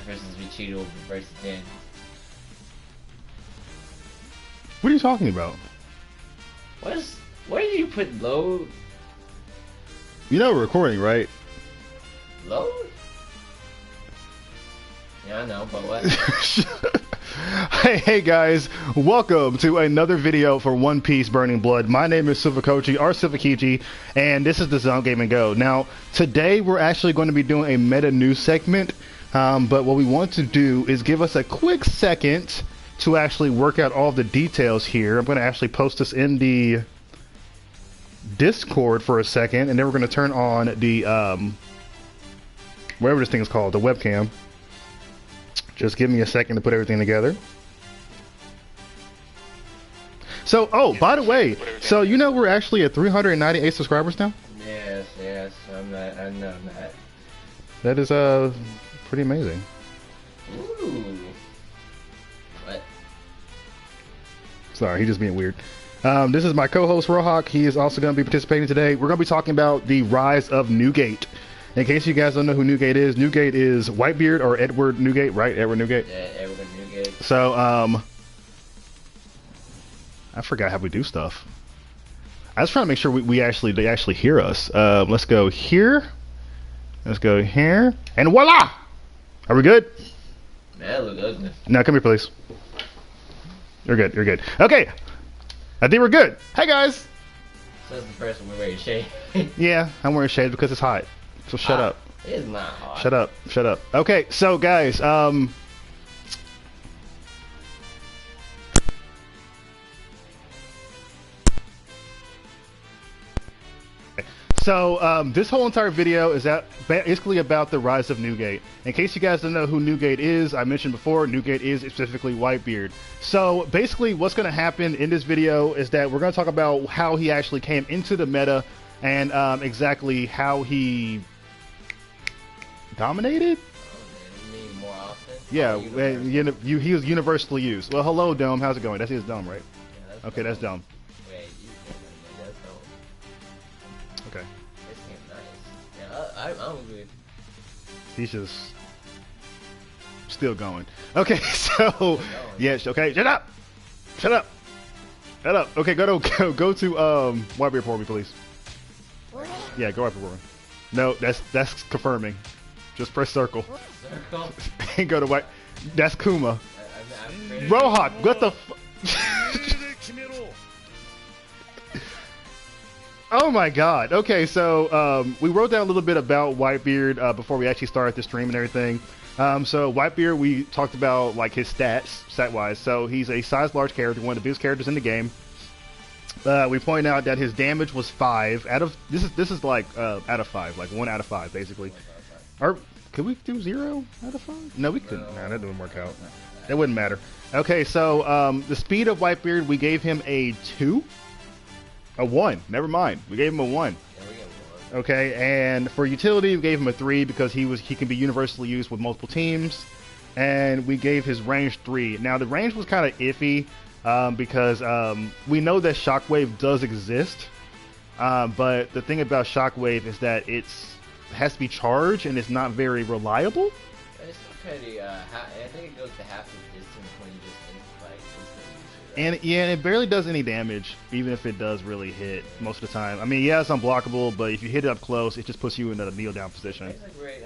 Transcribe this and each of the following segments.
versus Vegetto versus 10. What are you talking about? Where did you put load? You know we're recording, right? Load? Yeah, I know, but what? Hey guys, welcome to another video for One Piece Burning Blood. My name is Silvokiji, or Silvokiji, and this is TheZoneGamingGo. Now, today we're actually going to be doing a meta news segment, but what we want to do is give us a quick second to actually work out all the details here. I'm going to actually post this in the Discord for a second, and then we're going to turn on the, whatever this thing is called, the webcam. Just give me a second to put everything together. So, oh, by the way, so you know we're actually at 398 subscribers now? Yes, I know that. That is, pretty amazing. Ooh. What? Sorry, he's just being weird. This is my co-host, Rohawk. He is also going to be participating today. We're going to be talking about the rise of Newgate. In case you guys don't know who Newgate is Whitebeard or Edward Newgate, right? Edward Newgate? Yeah, Edward Newgate. So, I forgot how we do stuff. I was trying to make sure they actually hear us. Let's go here. Let's go here. And voila! Are we good? Man, that look ugly. Now, come here, please. You're good, you're good. Okay. I think we're good. Hey, guys. So that's the first one we're wearing shade. Yeah, I'm wearing shades because it's hot. So shut up. It's not hot. Shut up. Shut up. Okay, so guys, this whole entire video is basically about the rise of Newgate. In case you guys don't know who Newgate is, I mentioned before, Newgate is specifically Whitebeard. So basically what's going to happen in this video is that we're going to talk about how he actually came into the meta and exactly how he dominated? You mean more often? Yeah, he was universally used. Well, hello, Dome. How's it going? That's his Dome, right? Yeah, that's okay, that's Dome. Wait, that's Dome. Okay. This game's nice. Yeah, I'm good. He's just still going. Okay, so yes. Okay, shut up. Shut up. Shut up. Okay, go to Whitebeard for me, please. Yeah, go Whitebeard for me. No, that's confirming. Just press circle. Circle? And go to White. That's Kuma. Rohawk, what the f- Oh my god. Okay, so we wrote down a little bit about Whitebeard before we actually started the stream and everything. So Whitebeard, we talked about like his stat-wise. So he's a size large character, one of the biggest characters in the game. We point out that his damage was 5 out of this is like out of 5, like 1 out of 5 basically. Or could we do 0 out of 5? No, we couldn't. Nah, that didn't work out. It wouldn't matter. Okay, so the speed of Whitebeard, we gave him a 2, a 1. Never mind, we gave him a 1. Yeah, we got 1. Okay, and for utility, we gave him a 3 because he can be universally used with multiple teams, and we gave his range 3. Now the range was kind of iffy. Because we know that Shockwave does exist, but the thing about Shockwave is that it has to be charged and it's not very reliable. It's pretty, I think it goes to half the distance when you just And yeah, and it barely does any damage, even if it does really hit most of the time. I mean, yeah, it's unblockable, but if you hit it up close, it just puts you in a kneel down position. It's a great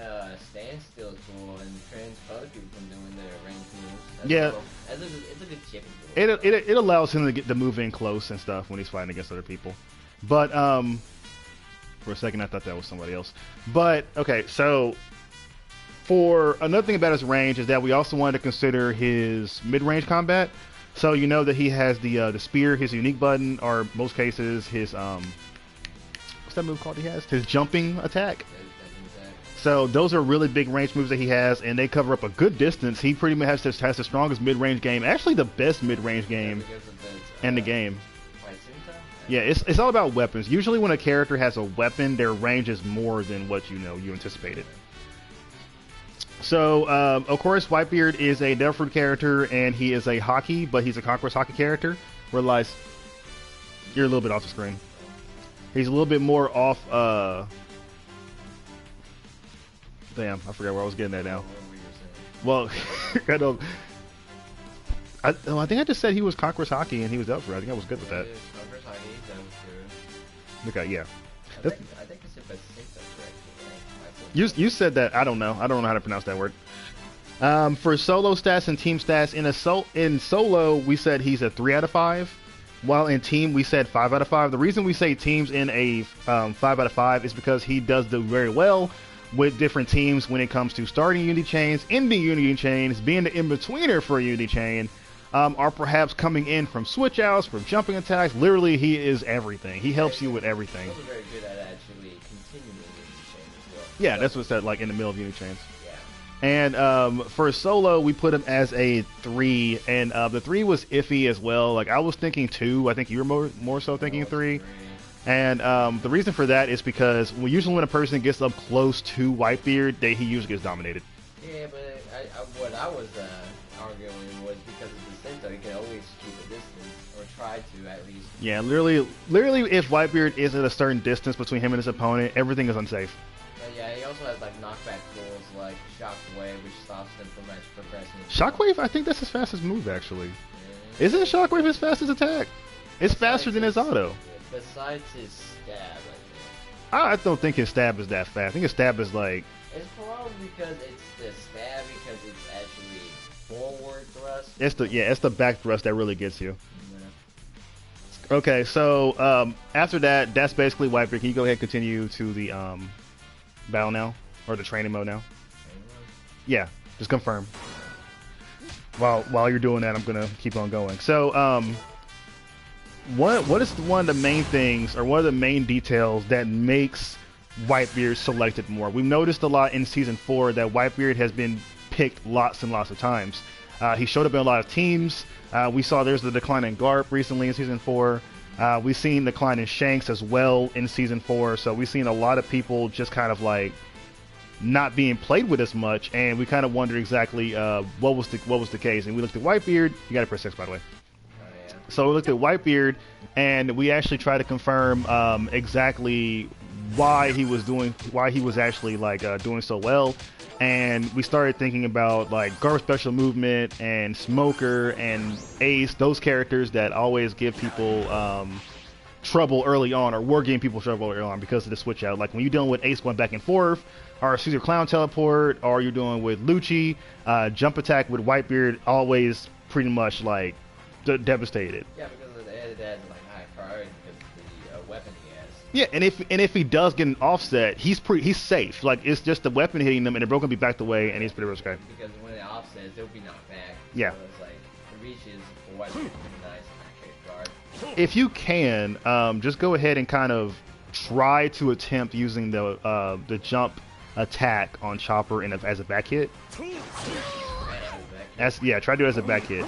standstill tool and trans other people from doing their range moves. Yeah. Cool. It's a good chipping tool. It allows him to move in close and stuff when he's fighting against other people. But for a second I thought that was somebody else. But okay, so for another thing about his range is that we also wanted to consider his mid-range combat. So you know that he has the spear, his unique button, or most cases his what's that move called he has? His jumping attack. So those are really big range moves that he has, and they cover up a good distance. He pretty much has the strongest mid-range game, actually the best mid-range game in the game. Yeah, it's all about weapons. Usually when a character has a weapon, their range is more than what you anticipated. So, of course, Whitebeard is a Devil Fruit character, and he is a hockey, but he's a Conquest hockey character. Realize you're a little bit off the screen. He's a little bit more off, damn, I forgot where I was getting at now. Well, I don't. I think I just said he was Conqueror's Hockey and he was up for it. I think I was good with that. Conqueror's Hockey, that was Okay, yeah. I think it's if I think that's right. You said that. I don't know. I don't know how to pronounce that word. For solo stats and team stats, in solo we said he's a 3 out of 5, while in team we said 5 out of 5. The reason we say teams in a 5 out of 5 is because he does do very well with different teams when it comes to starting Unity chains, ending Unity chains, being the in-betweener for a Unity chain, or perhaps coming in from switch outs, from jumping attacks. Literally, he is everything. He helps you with everything. He's also very good at actually continuing Unity chains as well. Yeah, that's what it said, like in the middle of Unity chains. Yeah. And for solo, we put him as a 3, and the 3 was iffy as well. Like I was thinking 2. I think you were more so thinking 3. And the reason for that is because usually when a person gets up close to Whitebeard, he usually gets dominated. Yeah, but what I was arguing was because of the Vegetto, he can always keep a distance, or try to at least. Yeah, literally, if Whitebeard is at a certain distance between him and his opponent, everything is unsafe. But yeah, he also has like knockback tools like Shockwave, which stops them from actually progressing. Shockwave, I think that's his fastest move actually. Yeah. Isn't Shockwave his fastest attack? It's faster than his auto. Yeah, besides his stab, I think. I don't think his stab is that fast. I think his stab is like. It's probably because it's the stab, because it's actually forward thrust. It's the back thrust that really gets you. Yeah. Okay, so after that, that's basically Whitebeard. Can you go ahead and continue to the battle now, or the training mode now? Yeah, just confirm. While you're doing that, I'm gonna keep on going. So what is one of the main things, or one of the main details that makes Whitebeard selected more? We've noticed a lot in Season 4 that Whitebeard has been picked lots and lots of times. He showed up in a lot of teams. We saw there's the decline in Garp recently in Season 4. We've seen decline in Shanks as well in Season 4. So we've seen a lot of people just kind of like not being played with as much, and we kind of wondered exactly what was the case. And we looked at Whitebeard. You got to press X, by the way. So we looked at Whitebeard, and we actually tried to confirm exactly why he was actually like doing so well. And we started thinking about like Garp special movement and Smoker and Ace, those characters that always give people trouble early on, or were giving people trouble early on because of the switch out. Like when you're dealing with Ace going back and forth, or Caesar Clown teleport, or you're doing with Lucci, jump attack with Whitebeard, always pretty much like devastated. Yeah, because of the edit adds like high priority because of the weapon he has. Yeah, and if he does get an offset, he's safe. Like it's just the weapon hitting them, and the broken be backed away, and he's pretty much okay. Because when it offsets, they'll be knocked back. Yeah. So it's like the reaches for Whitebeard is pretty nice in that guard. If you can, just go ahead and kind of try to attempt using the jump attack on Chopper as a back hit. Try to do it as a back hit.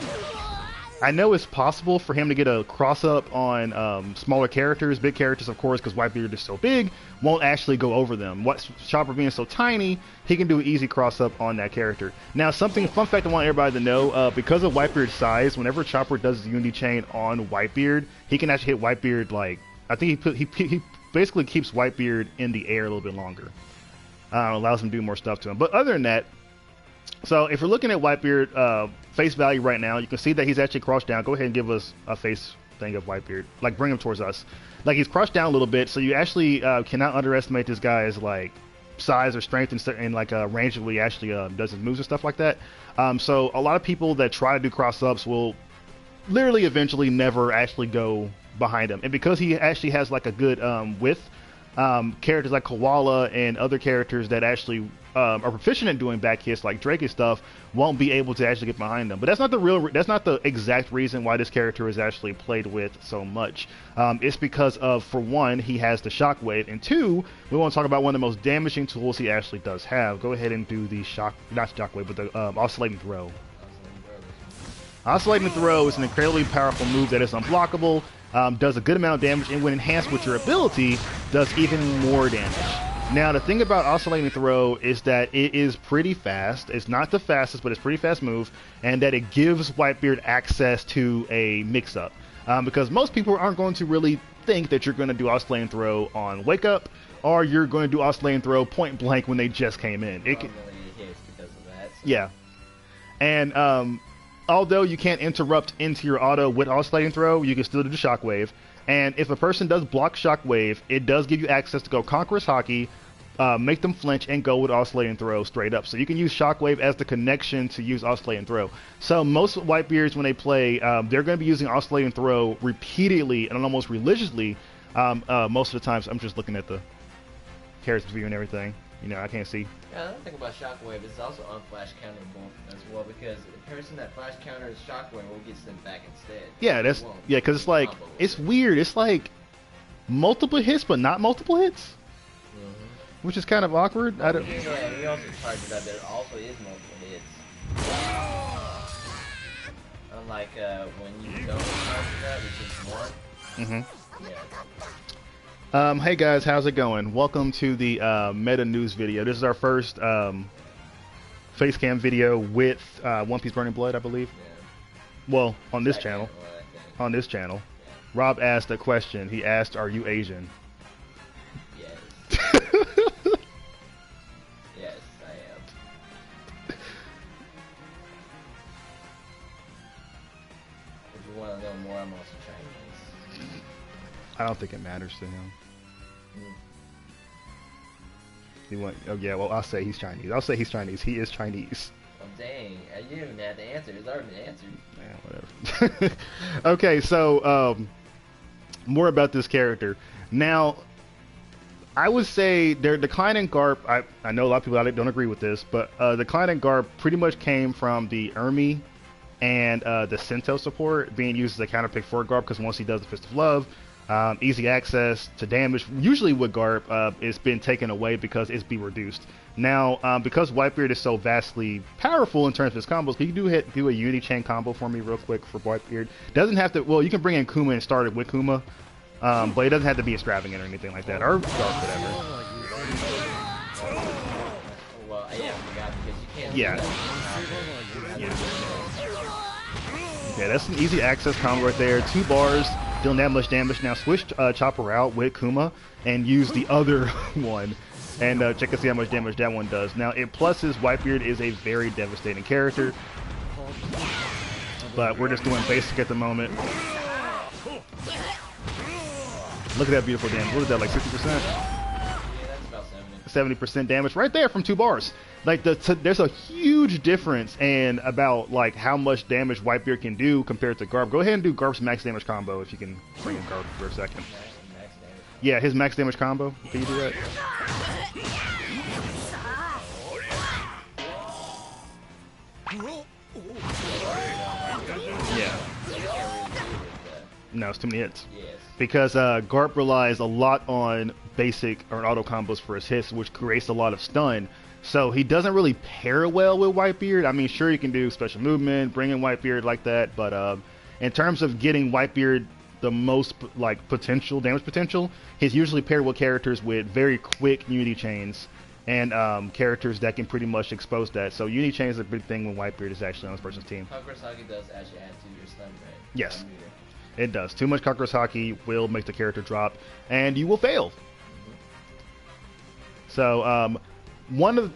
I know it's possible for him to get a cross-up on smaller characters. Big characters, of course, because Whitebeard is so big, won't actually go over them. Chopper being so tiny, he can do an easy cross-up on that character. Now, fun fact I want everybody to know, because of Whitebeard's size, whenever Chopper does his Unity Chain on Whitebeard, he can actually hit Whitebeard, like, I think he basically keeps Whitebeard in the air a little bit longer. Allows him to do more stuff to him. But other than that, so if you're looking at Whitebeard face value right now, you can see that he's actually crouched down. Go ahead and give us a face thing of Whitebeard. Like bring him towards us. Like he's crouched down a little bit, so you actually cannot underestimate this guy's like size or strength and like range where he actually does his moves and stuff like that. So a lot of people that try to do cross ups will literally eventually never actually go behind him. And because he actually has like a good width, characters like Koala and other characters that actually are proficient in doing back hits like Drake and stuff won't be able to actually get behind them. But that's not the exact reason why this character is actually played with so much. It's because of, for one, he has the Shockwave, and two, we want to talk about one of the most damaging tools he actually does have. Go ahead and do the not Shockwave, but the Oscillating Throw. Oscillating Throw is an incredibly powerful move that is unblockable, does a good amount of damage, and when enhanced with your ability, does even more damage. Now, the thing about Oscillating Throw is that it is pretty fast. It's not the fastest, but it's a pretty fast move, and that it gives Whitebeard access to a mix-up. Because most people aren't going to really think that you're going to do Oscillating Throw on Wake Up, or you're going to do Oscillating Throw point blank when they just came in. It really hits because of that. So. Yeah. And although you can't interrupt into your auto with oscillating throw, you can still do the shockwave. And if a person does block shockwave, it does give you access to go Conqueror's Hockey, make them flinch, and go with oscillating throw straight up. So you can use shockwave as the connection to use oscillating throw. So most Whitebeards, when they play, they're going to be using oscillating throw repeatedly and almost religiously. Most of the times, I'm just looking at the character view and everything. You know, I can't see. Yeah, another thing about shockwave is also unflash counterable as well, because the person that flash counters shockwave will get sent back instead. Yeah, because it's like, it's weird. It's like multiple hits, but not multiple hits, which is kind of awkward. I don't. Yeah, he also charges that there also is multiple hits. Unlike when you don't charge that, which is one. Yeah. Hey guys, how's it going? Welcome to the meta news video. This is our first face cam video with One Piece Burning Blood, I believe. Yeah. Well, on this channel. On this channel. Yeah. Rob asked a question. He asked, "Are you Asian?" Yes. Yes, I am. If you want to know more, I'm also Chinese. I don't think it matters to him. Oh yeah, well I'll say he's Chinese. I'll say he's Chinese. He is Chinese. Oh dang, I didn't even have to answer. It's already been answered. Yeah, whatever. Okay, so more about this character. Now, I would say their decline in Garp. I know a lot of people don't agree with this, but decline in Garp pretty much came from the Ermi and the Sento support being used as a counterpick for Garp, because once he does the Fist of Love, easy access to damage, usually with Garp, it's been taken away because it's be reduced. Now, because Whitebeard is so vastly powerful in terms of his combos, can you do a Unity Chain combo for me real quick for Whitebeard? Doesn't have to, well, you can bring in Kuma and start it with Kuma, but it doesn't have to be extravagant or anything like that, or Garp, whatever. Well, yeah, I forgot because you can't. Yeah, that's an easy access combo right there. 2 bars. Dealing that much damage. Now switch Chopper out with Kuma and use the other one, and check and see how much damage that one does. Now it pluses Whitebeard is a very devastating character, but we're just doing basic at the moment. Look at that beautiful damage. What is that, like 60%? Yeah, that's about 70% damage right there from 2 bars. Like there's a huge difference in about like how much damage Whitebeard can do compared to Garp. Go ahead and do Garp's max damage combo if you can bring in Garp for a second. Yeah, his max damage combo. Can you do that? Yeah. No, it's too many hits. Because Garp relies a lot on basic or auto combos for his hits, which creates a lot of stun. So he doesn't really pair well with Whitebeard. I mean, sure, you can do special movement, bring in Whitebeard like that, but in terms of getting Whitebeard the most like damage potential, he's usually paired with characters with very quick Unity Chains and characters that can pretty much expose that. So Unity Chain is a big thing when Whitebeard is actually on this person's team. Conqueror's Hockey does actually add to your stun, right? Yes, it does. Too much Conqueror's Hockey will make the character drop, and you will fail. So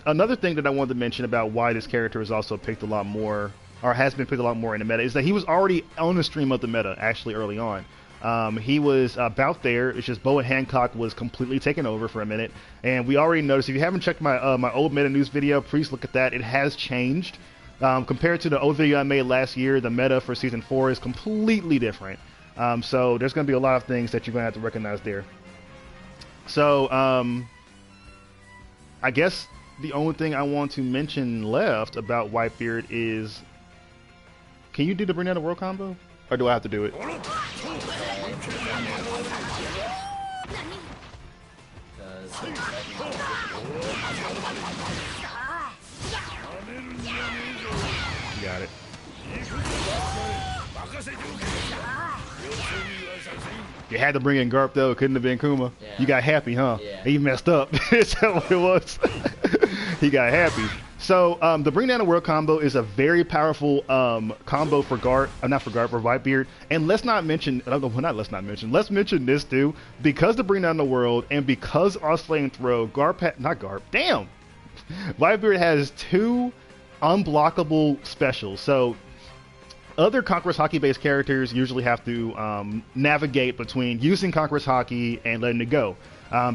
another thing that I wanted to mention about why this character is also picked a lot more, or has been picked a lot more in the meta, is that he was already on the stream of the meta actually early on. He was about there. It's just Boa Hancock was completely taken over for a minute, and we already noticed. If you haven't checked my my old meta news video, please look at that. It has changed compared to the old video I made last year. The meta for season 4 is completely different. So there's going to be a lot of things that you're going to have to recognize there. So I guess the only thing I want to mention left about Whitebeard is, can you do the Bring Down the World combo? Or do I have to do it? Got it. You had to bring in Garp though, it couldn't have been Kuma. Yeah. You got happy, huh? Yeah. He messed up. Is that what it was? He got happy. So the Bring Down the World combo is a very powerful combo for Garp, not for Garp, for Whitebeard. And let's mention this too, because the Bring Down the World and because Oscillating Throw, Whitebeard has 2 unblockable specials. So other Conqueror's Hockey based characters usually have to navigate between using Conqueror's Hockey and letting it go.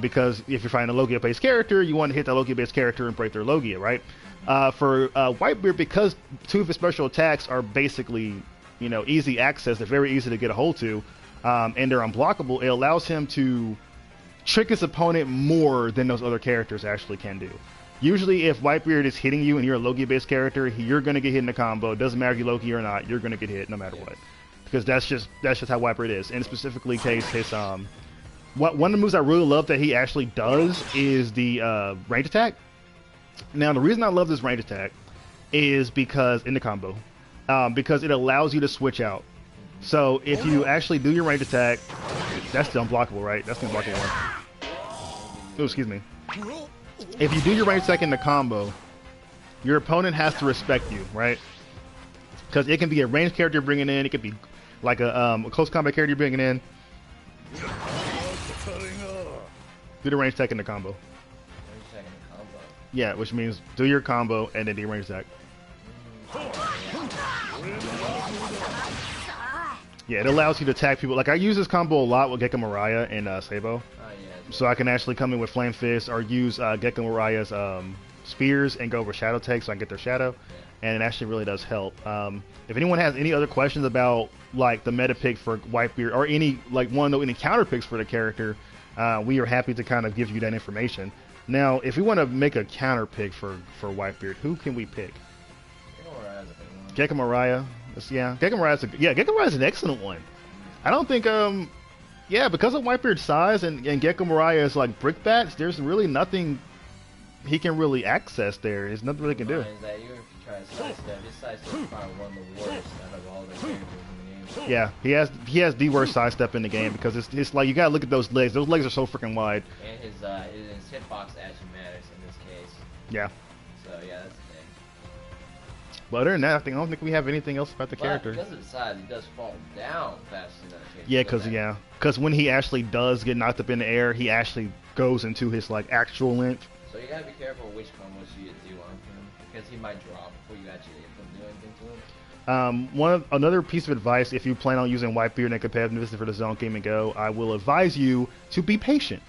Because if you're fighting a Logia based character, you want to hit that Logia based character and break their Logia, right? For Whitebeard, because two of his special attacks are basically, easy access, they're very easy to get a hold to, and they're unblockable, it allows him to trick his opponent more than those other characters actually can do. Usually, if Whitebeard is hitting you and you're a Logia-based character, you're going to get hit in a combo. It doesn't matter if you Loki or not, you're going to get hit no matter what. Because that's just how Whitebeard is. And specifically, his one of the moves I really love that he actually does is the range attack. Now, the reason I love this range attack is because, in the combo, because it allows you to switch out. So, if you actually do your range attack, that's the unblockable, right? That's the unblockable one. Oh, excuse me. If you do your range attack in the combo, your opponent has to respect you, right? Because it can be a ranged character you're bringing in, it could be like a close combat character you're bringing in. Do the range attack in the combo. Yeah, which means do your combo and then do your range attack. Yeah, it allows you to attack people. Like, I use this combo a lot with Gekko Mariah and Silvo. So I can actually come in with Flame Fist or use Gekko Mariah's spears and go over Shadow Tech so I can get their Shadow. And it actually really does help. If anyone has any other questions about, like, the meta pick for Whitebeard or any, like, any counter picks for the character, we are happy to kind of give you that information. Now, if we want to make a counter pick for Whitebeard, who can we pick? Gekko Mariah. Gekko Mariah's an excellent one. I don't think because of Whitebeard's size and Gekko Mariah's like brickbats, there's really nothing he can really access there. There's nothing really he can do. Is that even if you try to sidestep, his sidestep is probably one of the worst out of all the characters in the game. Yeah, he has the worst sidestep in the game because it's like you gotta look at those legs. Those legs are so freaking wide. And his hitbox actually matters in this case. Yeah. So yeah, that's the thing. But other than that, I don't think we have anything else about the character. Because of the size, he does fall down faster than a character. Because when he actually does get knocked up in the air, he actually goes into his like actual length. So you gotta be careful which combos you do on him because he might drop before you actually do anything to him. Another piece of advice, if you plan on using Whitebeard and competitiveness for the Zone Game and Go, I will advise you to be patient.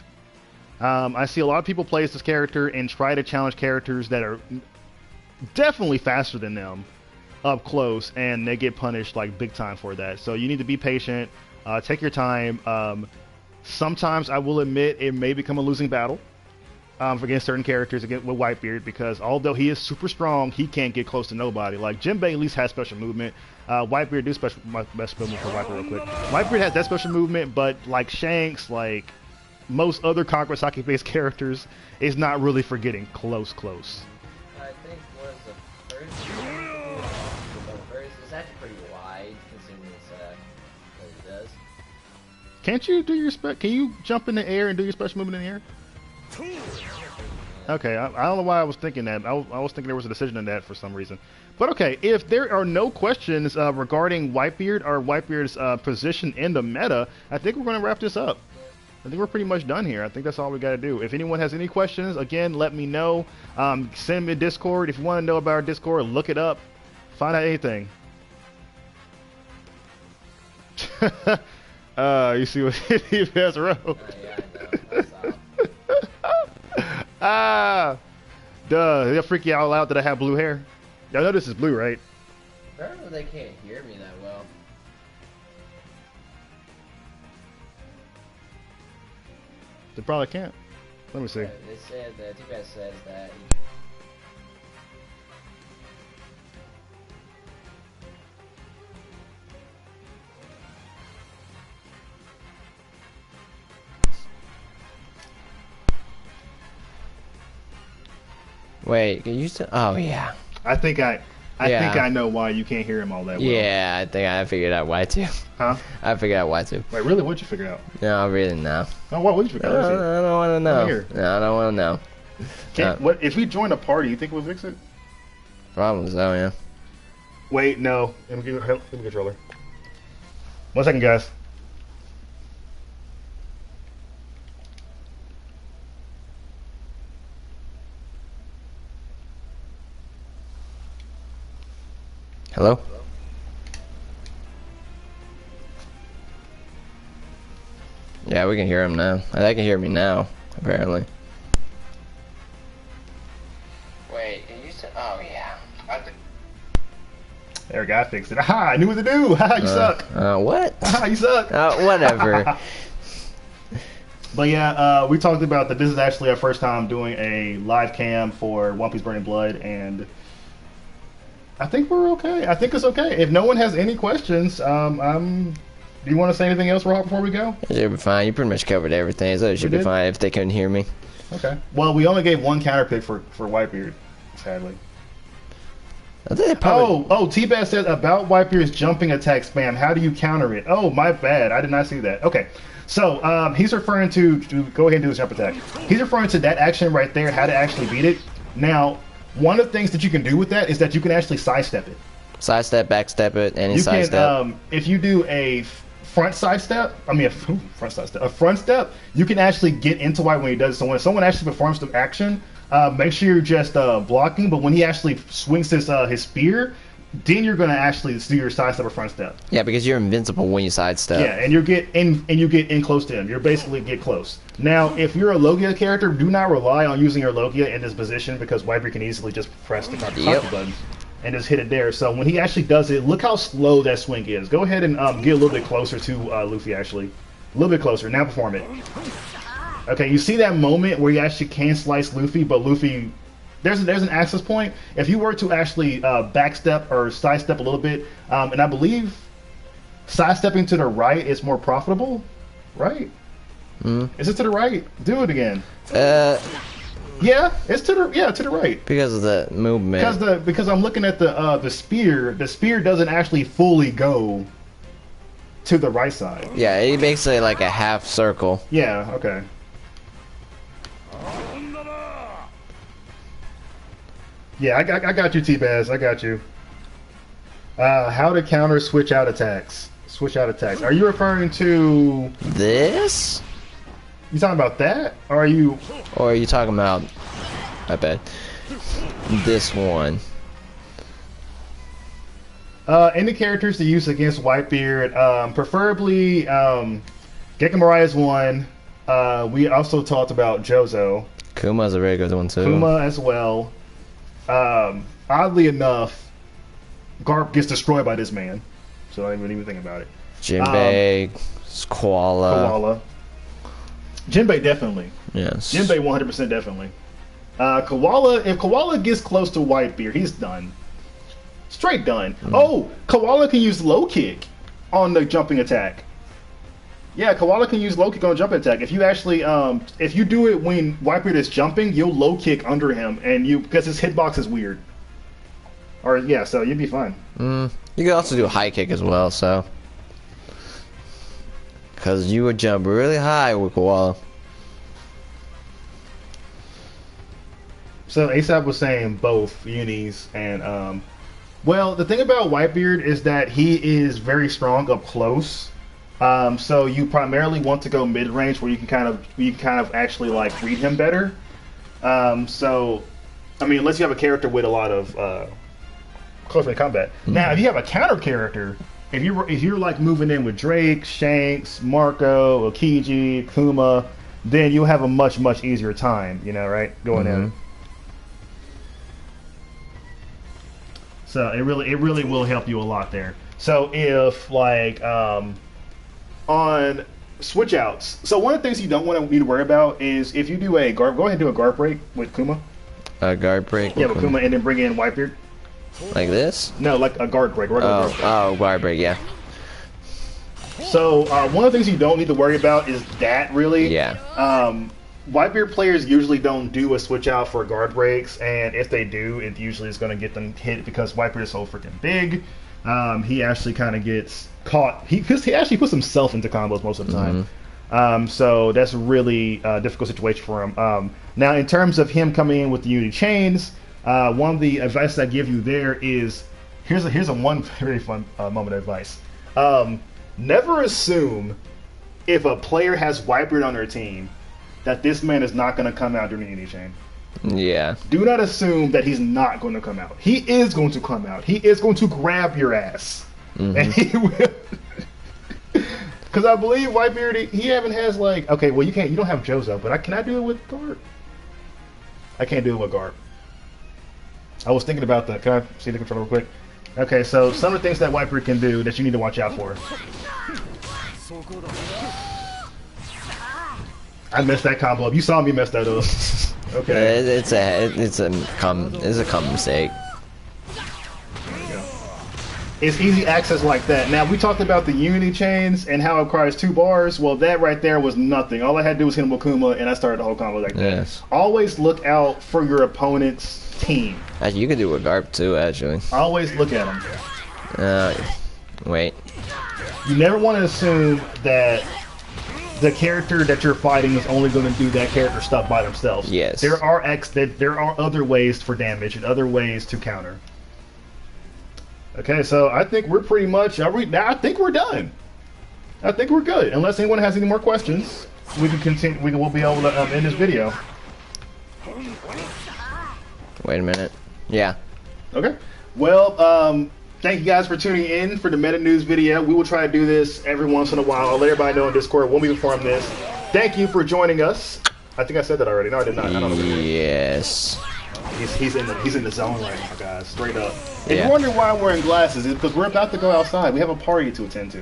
I see a lot of people play as this character and try to challenge characters that are definitely faster than them up close, and they get punished like big time for that. So you need to be patient, take your time. Sometimes I will admit it may become a losing battle against certain characters with Whitebeard, because although he is super strong, he can't get close to nobody. Like Jinbei at least has special movement. Whitebeard do special movement for Whitebeard real quick. Whitebeard has that special movement, but like Shanks, like most other Conqueror's Hockey based characters, is not really for getting close. I think the first is actually pretty wide considering what it does. Can't you do your Can you jump in the air and do your special movement in the air? Okay, I don't know why I was thinking that. I was thinking there was a decision in that for some reason. But okay, if there are no questions regarding Whitebeard or Whitebeard's position in the meta, I think we're going to wrap this up. I think we're pretty much done here. I think that's all we got to do. If anyone has any questions, again, let me know. Send me a Discord. If you want to know about our Discord, look it up. Find out anything. You see what he has row. Yeah, I know. Duh. They'll freak you all out that I have blue hair. Y'all know this is blue, right? Apparently they can't hear me that well. They probably can't. Let me see. Yeah, they said that T-Bass says that. Wait, can you still? Oh yeah. I think I know why you can't hear him all that well. Yeah, I think I figured out why too. Huh? I figured out why too. Wait, really? What'd you figure out? No, really, no. Oh, what would you figure out? I don't want to know. No, I don't want to know. What if we join a party? You think we'll fix it? Probably so, yeah. Wait, no. Let me get the controller. 1 second, guys. Hello? Yeah, we can hear him now. They can hear me now, apparently. Wait, you said... Oh, yeah. There we go, I fixed it. Aha, I knew what to do. Haha, you suck. What? Haha, you suck. Whatever. But yeah, we talked about that this is actually our first time doing a live cam for One Piece Burning Blood, and I think we're okay. I think it's okay. If no one has any questions, do you want to say anything else, Rohawk, before we go? It should be fine. You pretty much covered everything, so it should be fine if they couldn't hear me. Okay. Well, we only gave one counter pick for Whitebeard, sadly. Oh, T-Bass says about Whitebeard's jumping attack spam. How do you counter it? Oh, my bad. I did not see that. Okay. So, he's referring to go ahead and do his jump attack. He's referring to that action right there, how to actually beat it. Now, one of the things that you can do with that is that you can actually sidestep it. Sidestep, backstep it, any sidestep. If you do a front sidestep, a front step, you can actually get into White when he does it. So when someone actually performs the action, make sure you're just blocking, but when he actually swings his spear, then you're gonna actually do your sidestep or front step. Yeah, because you're invincible when you sidestep. Yeah, and you get in close to him. You're basically get close. Now, if you're a Logia character, do not rely on using your Logia in this position because Whitebeard can easily just press the control button and just hit it there. So when he actually does it, look how slow that swing is. Go ahead and get a little bit closer to Luffy, actually. A little bit closer. Now perform it. Okay, you see that moment where you actually can slice Luffy, but Luffy... There's an access point. If you were to actually backstep or sidestep a little bit, and I believe sidestepping to the right is more profitable, right? Is it to the right? Do it again. Yeah, it's to the right. Because of the movement. Because I'm looking at the spear. The spear doesn't actually fully go to the right side. Yeah, it makes it like a half circle. Yeah. Okay. Yeah, I got you, T-Baz. I got you. How to counter switch out attacks. Switch out attacks. Are you referring to this? You talking about that? Or are you? Or are you talking about? I bet this one. Any characters to use against Whitebeard, preferably Gekamarai is one. We also talked about Jozo. Kuma's a very good one too. Kuma as well. Oddly enough, Garp gets destroyed by this man, so I didn't even think about it. Jinbei, Koala. Jinbei definitely. Yes. Jinbei 100% definitely. Koala, if Koala gets close to Whitebeard, he's done. Straight done. Oh, Koala can use low kick on the jumping attack. Yeah, Koala can use low kick on the jumping attack. If you actually, if you do it when Whitebeard is jumping, you'll low kick under him, and because his hitbox is weird. Or yeah, so you'd be fine. You can also do a high kick as well, so. Because you would jump really high with Koala. So ASAP was saying both unis and well, the thing about Whitebeard is that he is very strong up close. So you primarily want to go mid range where you can kind of actually like read him better. So I mean, unless you have a character with a lot of close range combat. Now, if you have a counter character, if you're like moving in with Drake, Shanks, Marco, Okiji, Kuma, then you'll have a much easier time. You know, right? Going in. So it really will help you a lot there. So if like on switch outs, so one of the things you don't need to worry about is if you do a guard, go ahead and do a guard break with Kuma. A guard break? Yeah, with Kuma, and then bring in Whitebeard. Like this? No, like a guard break. Guard break. Guard break, yeah. So one of the things you don't need to worry about is that really. Yeah. Whitebeard players usually don't do a switch out for guard breaks, and if they do, it usually is going to get them hit because Whitebeard is so freaking big. He actually kind of gets caught. He actually puts himself into combos most of the time. So that's a really difficult situation for him. Now, in terms of him coming in with the Unity chains, one of the advice I give you there is here's a one very fun moment of advice. Never assume if a player has Whitebeard on their team that this man is not going to come out during the Unity chain. Yeah. Do not assume that he's not going to come out. He is going to come out. He is going to grab your ass. Mm-hmm. And he will. Because I believe Whitebeard, he even has like, okay, well you don't have Jozo, but can I do it with Garp? I can't do it with Garp. I was thinking about that. Can I see the controller real quick? Okay, so some of the things that Whitebeard can do that you need to watch out for. I messed that combo up. You saw me mess that up. Okay. It's a common mistake. It's easy access like that. Now, we talked about the Unity chains and how it requires 2 bars. Well, that right there was nothing. All I had to do was hit him with Kuma, and I started the whole combo like that. Yes. Always look out for your opponent's team. Actually, you can do it with Garp too, actually. Always look at them. Wait. You never want to assume that the character that you're fighting is only going to do that character stuff by themselves. Yes. There are other ways for damage and other ways to counter. Okay, so I think we're pretty much. I think we're done. I think we're good. Unless anyone has any more questions, we can continue. We'll be able to end this video. Wait a minute. Yeah. Okay. Well, thank you guys for tuning in for the Meta News video. We will try to do this every once in a while. I'll let everybody know in Discord when we perform this. Thank you for joining us. I think I said that already. No, I did not. I don't know. Yes. He's in the zone right now, guys. Straight up. If Yeah. you're wondering why I'm wearing glasses, it's because we're about to go outside. We have a party to attend to.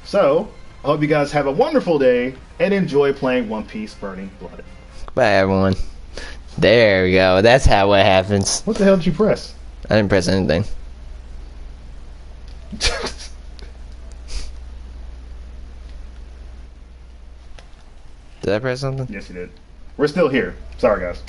So, I hope you guys have a wonderful day and enjoy playing One Piece Burning Blood. Bye, everyone. There we go. That's how it happens. What the hell did you press? I didn't press anything. Did I press something? Yes, you did. We're still here. Sorry, guys.